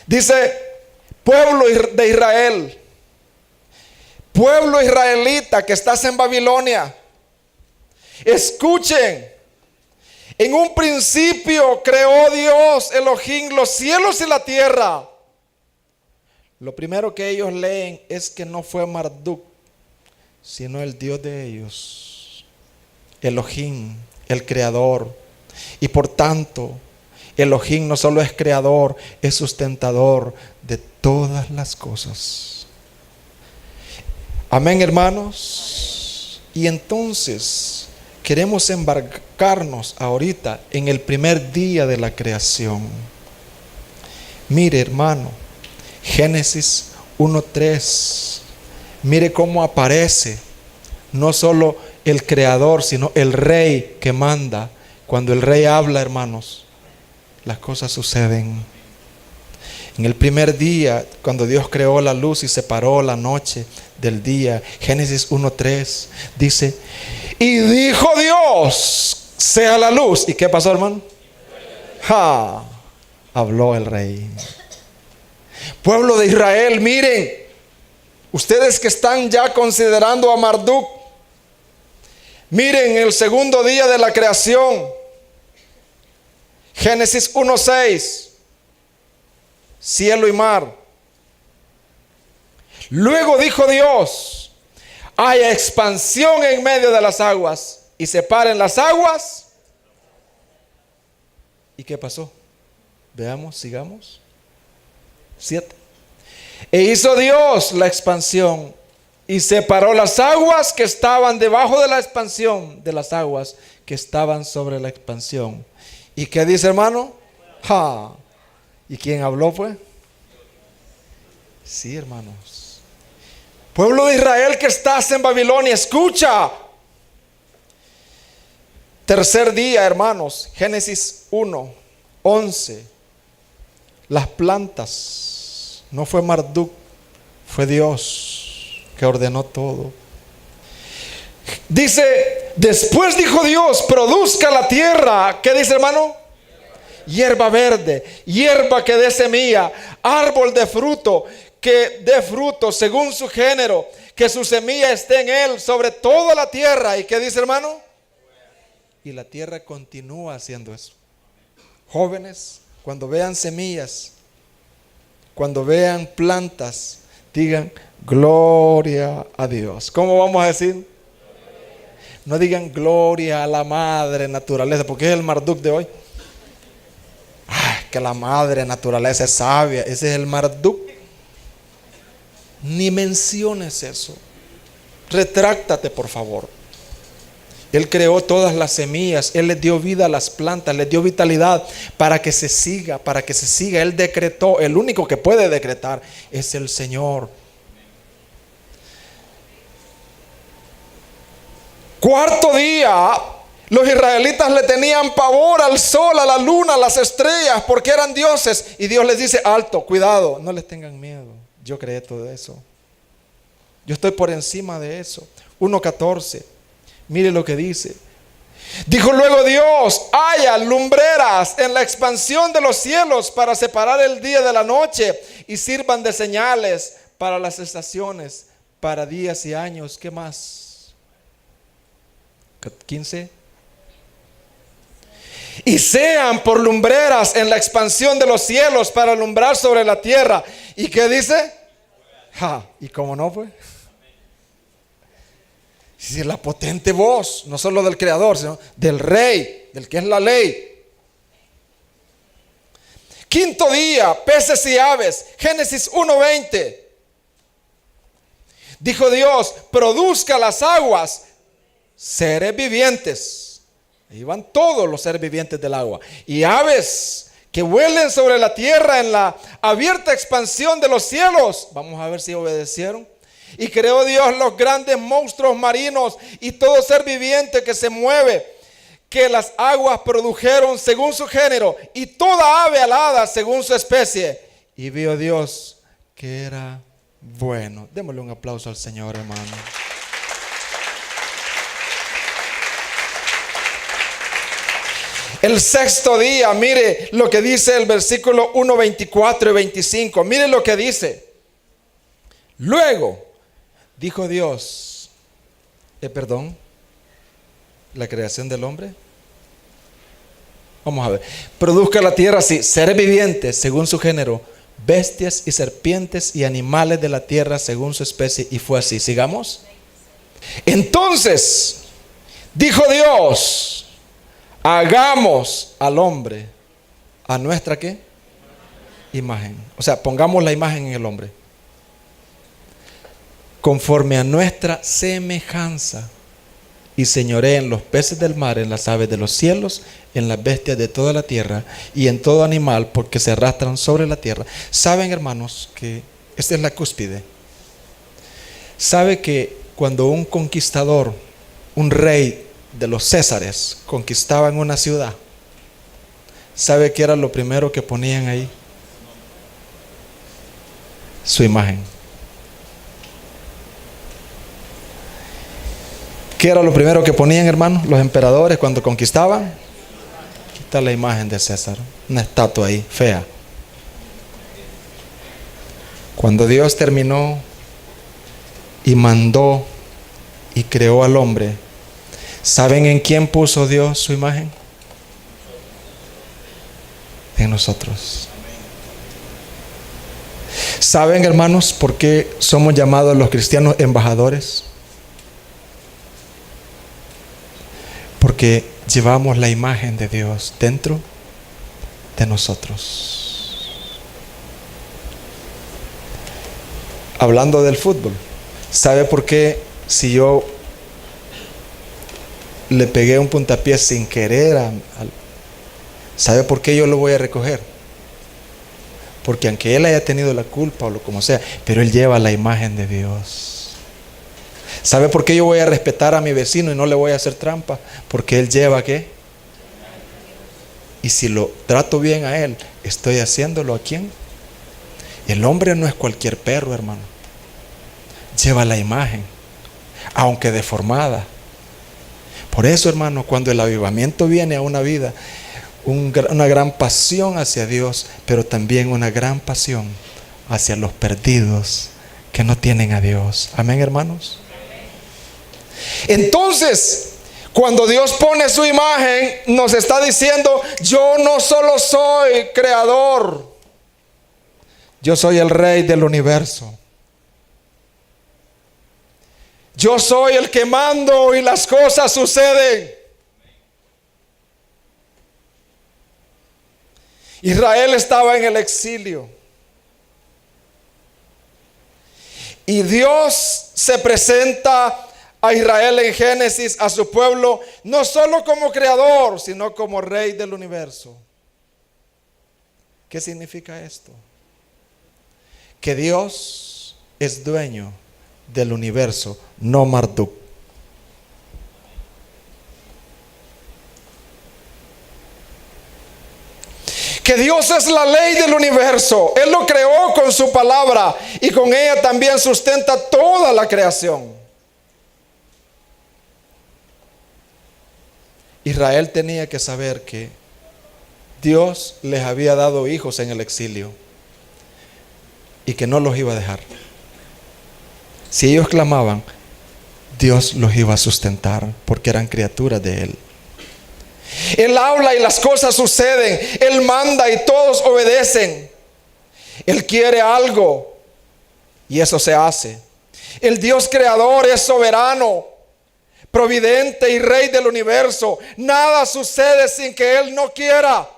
Dice, pueblo de Israel, pueblo israelita que estás en Babilonia, escuchen. En un principio creó Dios, Elohim, los cielos y la tierra. Lo primero que ellos leen es que no fue Marduk, sino el Dios de ellos, Elohim, el creador. Y por tanto, Elohim no solo es creador, es sustentador de todas las cosas. Amén, hermanos. Y entonces queremos embarcarnos ahorita en el primer día de la creación. Mire, hermano, Génesis 1:3. Mire cómo aparece no solo el creador, sino el rey que manda. Cuando el rey habla, hermanos, las cosas suceden. En el primer día, cuando Dios creó la luz y separó la noche del día, Génesis 1:3 dice, y dijo Dios, sea la luz. ¿Y qué pasó, hermano? Habló el rey. Pueblo de Israel, miren, ustedes que están ya considerando a Marduk, miren el segundo día de la creación, Génesis 1:6, cielo y mar. Luego dijo Dios, haya expansión en medio de las aguas y separen las aguas. ¿Y qué pasó? Veamos, sigamos. 7. E hizo Dios la expansión y separó las aguas que estaban debajo de la expansión de las aguas que estaban sobre la expansión. ¿Y qué dice, hermano? ¿Y quién habló fue? Sí, hermanos. Pueblo de Israel que estás en Babilonia, escucha. Tercer día, hermanos, Génesis 1:11. Las plantas, no fue Marduk, fue Dios que ordenó todo. Dice, después dijo Dios, produzca la tierra. ¿Qué dice, hermano? Hierba verde, hierba que dé semilla, árbol de fruto, que dé fruto según su género, que su semilla esté en él sobre toda la tierra. ¿Y qué dice, hermano? Y la tierra continúa haciendo eso. Jóvenes, cuando vean semillas, cuando vean plantas, digan gloria a Dios. ¿Cómo vamos a decir? No digan gloria a la madre naturaleza, porque es el Marduk de hoy. Que la madre naturaleza es sabia. Ese es el Marduk. Ni menciones eso. Retráctate, por favor. Él creó todas las semillas. Él les dio vida a las plantas. Les dio vitalidad para que se siga. Para que se siga. Él decretó. El único que puede decretar es el Señor. Cuarto día, los israelitas le tenían pavor al sol, a la luna, a las estrellas, porque eran dioses. Y Dios les dice, alto, cuidado, no les tengan miedo. Yo creé todo eso. Yo estoy por encima de eso. 1:14. Mire lo que dice. Dijo luego Dios, haya lumbreras en la expansión de los cielos para separar el día de la noche y sirvan de señales para las estaciones, para días y años. ¿Qué más? 15. Y sean por lumbreras en la expansión de los cielos para alumbrar sobre la tierra. ¿Y qué dice? ¿Y cómo no fue? Si la potente voz, no solo del Creador, sino del Rey, del que es la ley. Quinto día, peces y aves. Génesis 1:20. Dijo Dios, produzca las aguas seres vivientes. Ahí van todos los seres vivientes del agua. Y aves que vuelen sobre la tierra en la abierta expansión de los cielos. Vamos a ver si obedecieron. Y creó Dios los grandes monstruos marinos y todo ser viviente que se mueve, que las aguas produjeron según su género, y toda ave alada según su especie. Y vio Dios que era bueno. Démosle un aplauso al Señor, hermano. El sexto día, mire lo que dice el versículo 1, 24 y 25. Mire lo que dice. Luego dijo Dios, la creación del hombre. Vamos a ver. Produzca la tierra así, seres vivientes según su género, bestias y serpientes y animales de la tierra según su especie. Y fue así. Sigamos. Entonces dijo Dios, hagamos al hombre a nuestra ¿qué? Imagen. O sea, pongamos la imagen en el hombre conforme a nuestra semejanza, y señoree en los peces del mar, en las aves de los cielos, en las bestias de toda la tierra y en todo animal porque se arrastran sobre la tierra. Saben, hermanos, que esta es la cúspide. Sabe que cuando un conquistador, un rey de los Césares conquistaba en una ciudad, ¿sabe qué era lo primero que ponían ahí? su imagen. ¿Qué era lo primero que ponían, hermanos, los emperadores cuando conquistaban? Quitar la imagen de César, una estatua ahí, fea. Cuando Dios terminó y mandó y creó al hombre, ¿saben en quién puso Dios su imagen? En nosotros. ¿Saben, hermanos, por qué somos llamados los cristianos embajadores? Porque llevamos la imagen de Dios dentro de nosotros. Hablando del fútbol, ¿sabe por qué si yo le pegué un puntapié sin querer ¿sabe por qué yo lo voy a recoger? Porque aunque él haya tenido la culpa o lo como sea, pero él lleva la imagen de Dios. ¿Sabe por qué yo voy a respetar a mi vecino y no le voy a hacer trampa? Porque él lleva ¿qué? Y si lo trato bien a él, ¿estoy haciéndolo a quién? El hombre no es cualquier perro, hermano. Lleva la imagen, aunque deformada. Por eso, hermano, cuando el avivamiento viene a una vida, una gran pasión hacia Dios, pero también una gran pasión hacia los perdidos que no tienen a Dios. Amén, hermanos. Entonces, cuando Dios pone su imagen, nos está diciendo: yo no solo soy creador, yo soy el rey del universo. Yo soy el que mando y las cosas suceden. Israel estaba en el exilio. Y Dios se presenta a Israel en Génesis, a su pueblo, no solo como creador, sino como rey del universo. ¿Qué significa esto? Que Dios es dueño del universo, no Marduk. Que Dios es la ley del universo. Él lo creó con su palabra y con ella también sustenta toda la creación. Israel tenía que saber que Dios les había dado hijos en el exilio y que no los iba a dejar. Si ellos clamaban, Dios los iba a sustentar porque eran criaturas de Él. Él habla y las cosas suceden. Él manda y todos obedecen. Él quiere algo y eso se hace. El Dios creador es soberano, providente y rey del universo. Nada sucede sin que Él no quiera.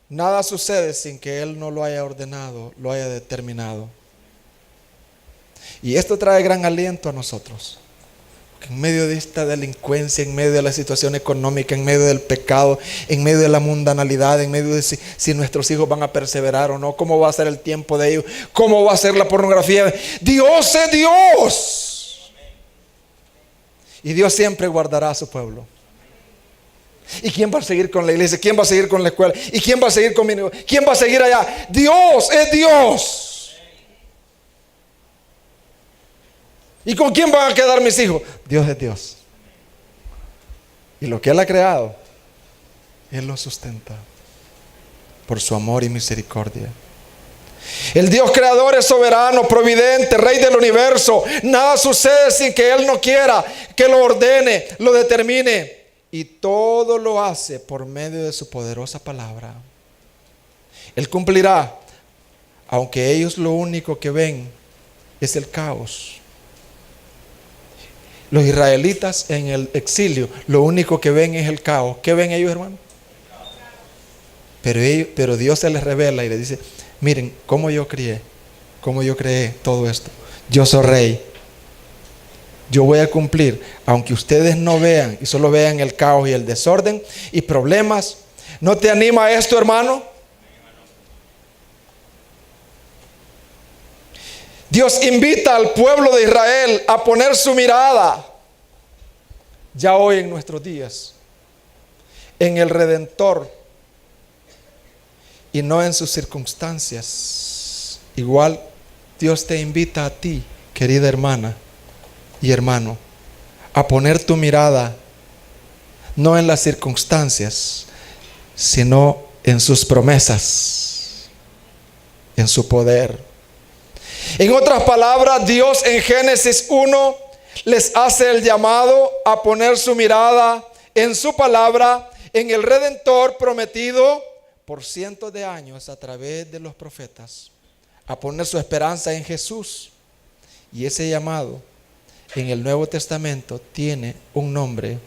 Nada sucede sin que Él no lo haya ordenado, lo haya determinado. Y esto trae gran aliento a nosotros. En medio de esta delincuencia, en medio de la situación económica, en medio del pecado, en medio de la mundanalidad, en medio de si nuestros hijos van a perseverar o no, cómo va a ser el tiempo de ellos, cómo va a ser la pornografía. Dios es Dios. Y Dios siempre guardará a su pueblo. ¿Y quién va a seguir con la iglesia? ¿Quién va a seguir con la escuela? ¿Y quién va a seguir con mi negocio? ¿Quién va a seguir allá? Dios es Dios. ¿Y con quién van a quedar mis hijos? Dios es Dios. Y lo que Él ha creado, Él lo sustenta por su amor y misericordia. El Dios creador es soberano, providente, rey del universo. Nada sucede sin que Él no quiera, que lo ordene, lo determine. Y todo lo hace por medio de su poderosa palabra. Él cumplirá, aunque ellos lo único que ven es el caos. Los israelitas en el exilio, lo único que ven es el caos. ¿Qué ven ellos, hermano? Pero Dios se les revela y les dice: miren cómo yo creé todo esto. Yo soy rey. Yo voy a cumplir, aunque ustedes no vean y solo vean el caos y el desorden y problemas. ¿No te anima esto, hermano? Dios invita al pueblo de Israel a poner su mirada, ya hoy en nuestros días, en el Redentor y no en sus circunstancias. Igual Dios te invita a ti, querida hermana y hermano, a poner tu mirada no en las circunstancias, sino en sus promesas, en su poder. En otras palabras, Dios en Génesis 1 les hace el llamado a poner su mirada en su palabra, en el Redentor prometido por cientos de años a través de los profetas, a poner su esperanza en Jesús. Y ese llamado en el Nuevo Testamento tiene un nombre: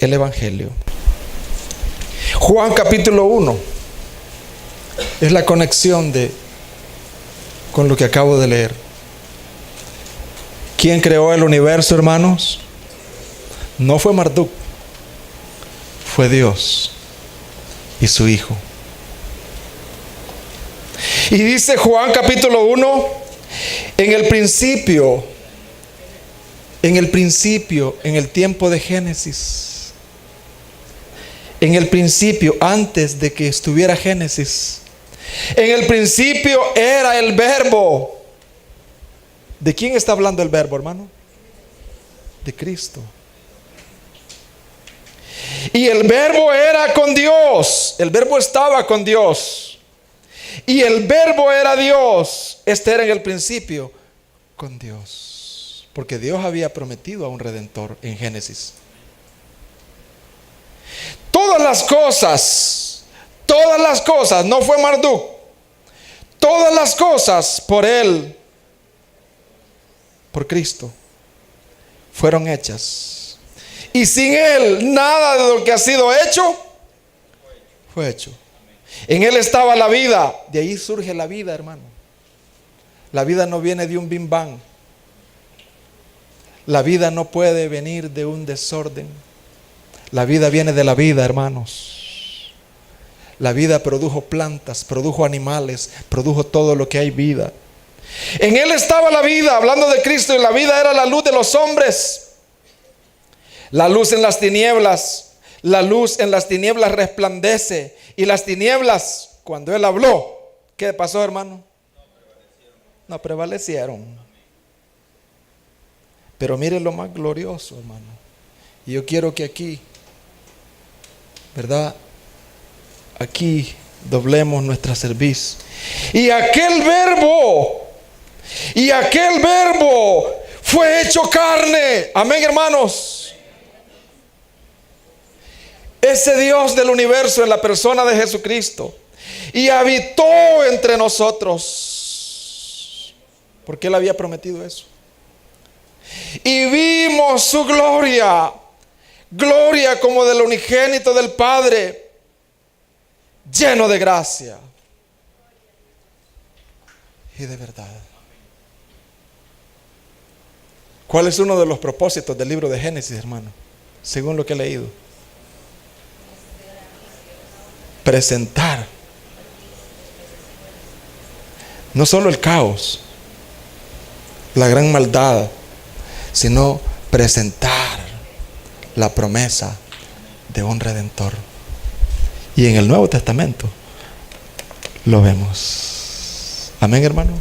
el Evangelio. Juan capítulo 1 es la conexión con lo que acabo de leer. ¿Quién creó el universo, hermanos? No fue Marduk, fue Dios y su Hijo. Y dice Juan capítulo 1, en el principio, en el tiempo de Génesis, en el principio, antes de que estuviera Génesis, en el principio era el Verbo. ¿De quién está hablando el Verbo, hermano? De Cristo. Y el Verbo era con Dios. El Verbo estaba con Dios. Y el Verbo era Dios. Este era en el principio con Dios. Porque Dios había prometido a un Redentor en Génesis. Todas las cosas, no fue Marduk. Todas las cosas por Él, por Cristo, fueron hechas. Y sin Él, nada de lo que ha sido hecho, fue hecho. En Él estaba la vida. De ahí surge la vida, hermano. La vida no viene de un bim bam. La vida no puede venir de un desorden. La vida viene de la vida, hermanos. La vida produjo plantas, produjo animales, produjo todo lo que hay vida. En Él estaba la vida, hablando de Cristo, y la vida era la luz de los hombres. La luz en las tinieblas, la luz en las tinieblas resplandece. Y las tinieblas, cuando Él habló, ¿qué pasó, hermano? No prevalecieron. Pero mire lo más glorioso, hermano. Y yo quiero que aquí, ¿verdad? Aquí doblemos nuestra cerviz. Y aquel verbo fue hecho carne. Amén, hermanos. Ese Dios del universo en la persona de Jesucristo, y habitó entre nosotros, porque Él había prometido eso. Y vimos su gloria, gloria como del unigénito del Padre, lleno de gracia y de verdad. ¿Cuál es uno de los propósitos del libro de Génesis, hermano? Según lo que he leído. Presentar no solo el caos, la gran maldad, sino presentar la promesa de un Redentor. Y en el Nuevo Testamento lo vemos. Amén, hermano.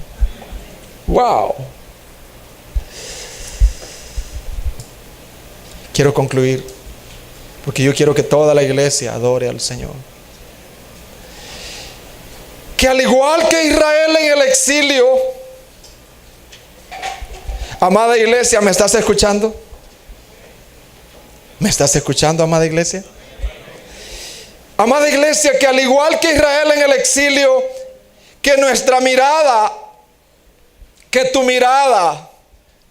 Wow. Quiero concluir, porque yo quiero que toda la iglesia adore al Señor. Que al igual que Israel en el exilio, amada iglesia, ¿me estás escuchando? ¿Me estás escuchando, amada iglesia? Amada iglesia, que al igual que Israel en el exilio, que nuestra mirada, que tu mirada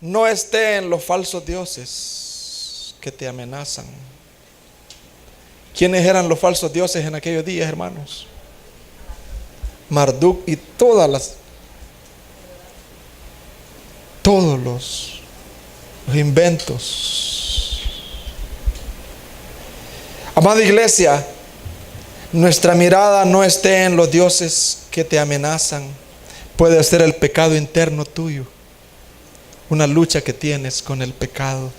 no esté en los falsos dioses que te amenazan. ¿Quiénes eran los falsos dioses en aquellos días, hermanos? Marduk y todos los inventos. Amada iglesia, nuestra mirada no esté en los dioses que te amenazan. Puede ser el pecado interno tuyo, una lucha que tienes con el pecado.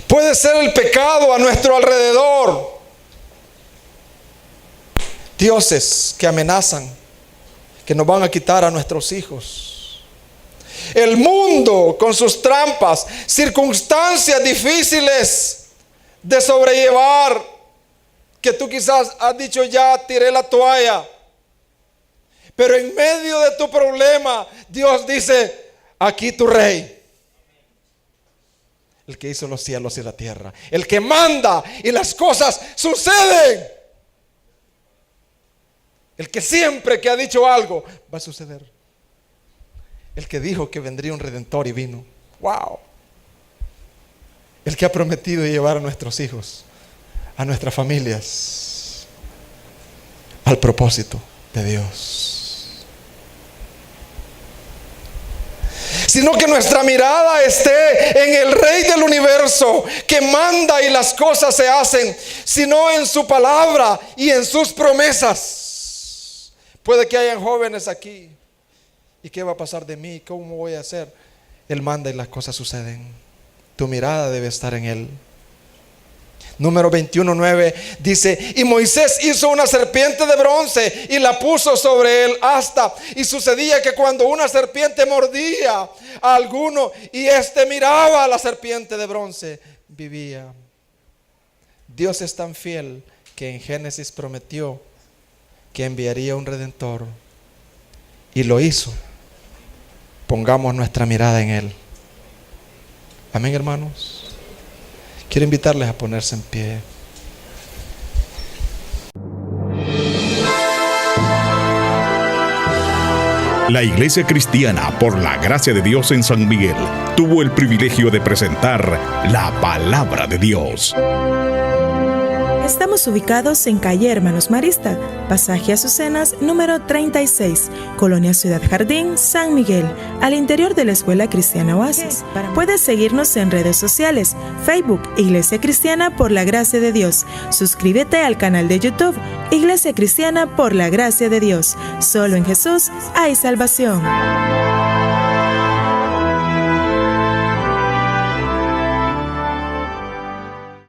Puede ser el pecado a nuestro alrededor. dioses que amenazan, que nos van a quitar a nuestros hijos. El mundo con sus trampas, circunstancias difíciles de sobrellevar, que tú quizás has dicho ya, tiré la toalla. Pero en medio de tu problema, Dios dice, aquí tu rey. El que hizo los cielos y la tierra. El que manda y las cosas suceden. El que siempre que ha dicho algo va a suceder. El que dijo que vendría un redentor y vino. ¡Wow! El que ha prometido llevar a nuestros hijos, a nuestras familias, al propósito de Dios. Sino que nuestra mirada esté en el Rey del universo, que manda y las cosas se hacen, sino en su palabra y en sus promesas. Puede que hayan jóvenes aquí. ¿Y qué va a pasar de mí? ¿Cómo voy a hacer? Él manda y las cosas suceden. Tu mirada debe estar en Él. Número 21:9 dice: y Moisés hizo una serpiente de bronce y la puso sobre el asta. Y sucedía que cuando una serpiente mordía a alguno y éste miraba a la serpiente de bronce, vivía. Dios es tan fiel que en Génesis prometió que enviaría un redentor, y lo hizo. Pongamos nuestra mirada en Él. Amén, hermanos. Quiero invitarles a ponerse en pie. La Iglesia Cristiana, por la gracia de Dios en San Miguel, tuvo el privilegio de presentar la Palabra de Dios. Estamos ubicados en calle Hermanos Marista, pasaje Azucenas, número 36, Colonia Ciudad Jardín, San Miguel, al interior de la Escuela Cristiana Oasis. Puedes seguirnos en redes sociales, Facebook, Iglesia Cristiana por la Gracia de Dios. Suscríbete al canal de YouTube, Iglesia Cristiana por la Gracia de Dios. Solo en Jesús hay salvación.